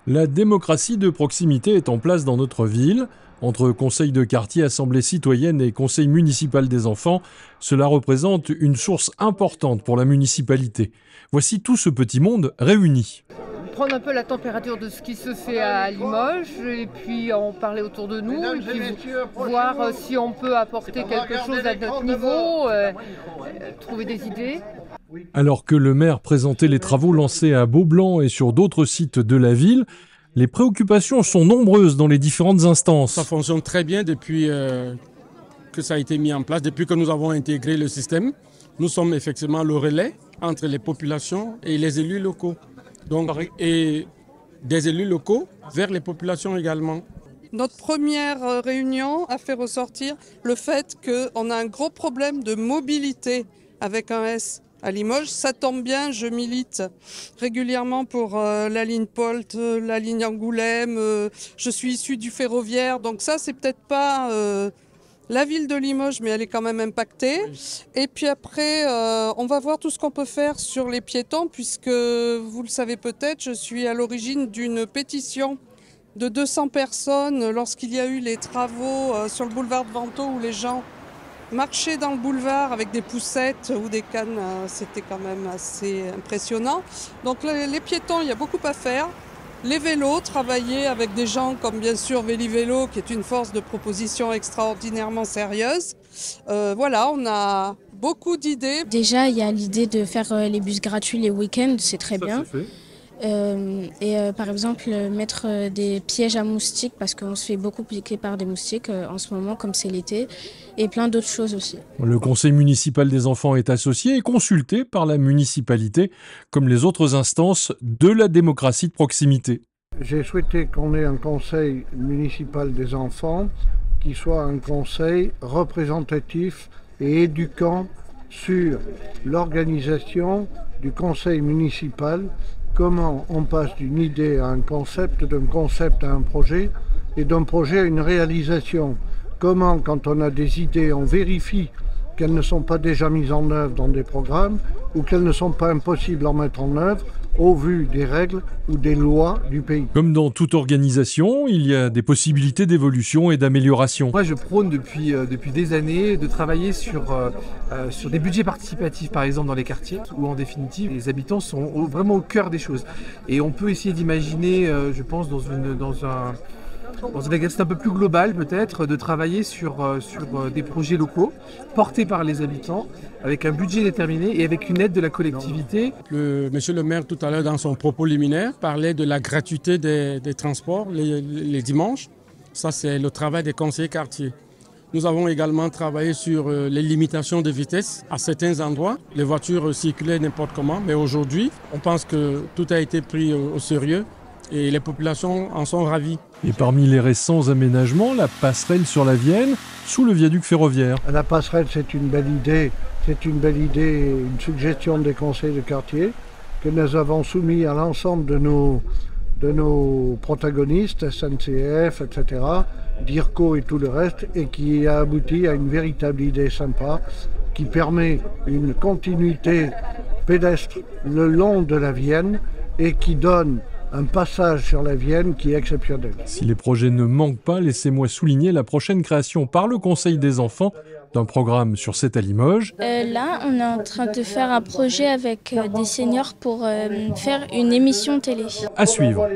La démocratie de proximité est en place dans notre ville. Entre conseil de quartier, assemblée citoyenne et conseil municipal des enfants, cela représente une source importante pour la municipalité. Voici tout ce petit monde réuni. Prendre un peu la température de ce qui se fait à Limoges et puis en parler autour de nous et puis voir si on peut apporter quelque chose à notre niveau, trouver des idées. Alors que le maire présentait les travaux lancés à Beaublanc et sur d'autres sites de la ville, les préoccupations sont nombreuses dans les différentes instances. Ça fonctionne très bien depuis que ça a été mis en place, depuis que nous avons intégré le système. Nous sommes effectivement le relais entre les populations et les élus locaux. Donc, et des élus locaux vers les populations également. Notre première réunion a fait ressortir le fait qu'on a un gros problème de mobilité avec un S à Limoges. Ça tombe bien, je milite régulièrement pour la ligne Polt, la ligne Angoulême. Je suis issue du ferroviaire, donc ça c'est peut-être pas la ville de Limoges, mais elle est quand même impactée. Et puis après, on va voir tout ce qu'on peut faire sur les piétons, puisque vous le savez peut-être, je suis à l'origine d'une pétition de 200 personnes lorsqu'il y a eu les travaux sur le boulevard de Vento où les gens marchaient dans le boulevard avec des poussettes ou des cannes. C'était quand même assez impressionnant. Donc les piétons, il y a beaucoup à faire. Les vélos, travailler avec des gens comme bien sûr Véli-Vélo, qui est une force de proposition extraordinairement sérieuse. Voilà, on a beaucoup d'idées. Déjà, il y a l'idée de faire les bus gratuits les week-ends, c'est très bien. Par exemple, mettre des pièges à moustiques, parce qu'on se fait beaucoup piquer par des moustiques en ce moment, comme c'est l'été, et plein d'autres choses aussi. Le conseil municipal des enfants est associé et consulté par la municipalité, comme les autres instances de la démocratie de proximité. J'ai souhaité qu'on ait un conseil municipal des enfants qui soit un conseil représentatif et éduquant sur l'organisation du conseil municipal. Comment on passe d'une idée à un concept, d'un concept à un projet et d'un projet à une réalisation. Comment, quand on a des idées, on vérifie qu'elles ne sont pas déjà mises en œuvre dans des programmes ou qu'elles ne sont pas impossibles à mettre en œuvre au vu des règles ou des lois du pays. Comme dans toute organisation, il y a des possibilités d'évolution et d'amélioration. Moi, je prône depuis des années de travailler sur des budgets participatifs, par exemple dans les quartiers, où en définitive, les habitants sont vraiment au cœur des choses. Et on peut essayer d'imaginer, je pense, dans un exercice un peu plus global peut-être, de travailler sur des projets locaux portés par les habitants, avec un budget déterminé et avec une aide de la collectivité. Monsieur le maire, tout à l'heure, dans son propos liminaire, parlait de la gratuité des transports les dimanches. Ça, c'est le travail des conseillers quartiers. Nous avons également travaillé sur les limitations de vitesse à certains endroits. Les voitures circulaient n'importe comment, mais aujourd'hui, on pense que tout a été pris au sérieux et les populations en sont ravies. Et parmi les récents aménagements, la passerelle sur la Vienne, sous le viaduc ferroviaire. La passerelle, c'est une belle idée. C'est une belle idée, une suggestion des conseils de quartier que nous avons soumis à l'ensemble de nos protagonistes, SNCF, etc., DIRCO et tout le reste, et qui a abouti à une véritable idée sympa qui permet une continuité pédestre le long de la Vienne et qui donne un passage sur la Vienne qui est exceptionnel. Si les projets ne manquent pas, laissez-moi souligner la prochaine création par le Conseil des enfants d'un programme sur 7 à Limoges. Là, on est en train de faire un projet avec des seniors pour faire une émission télé. À suivre.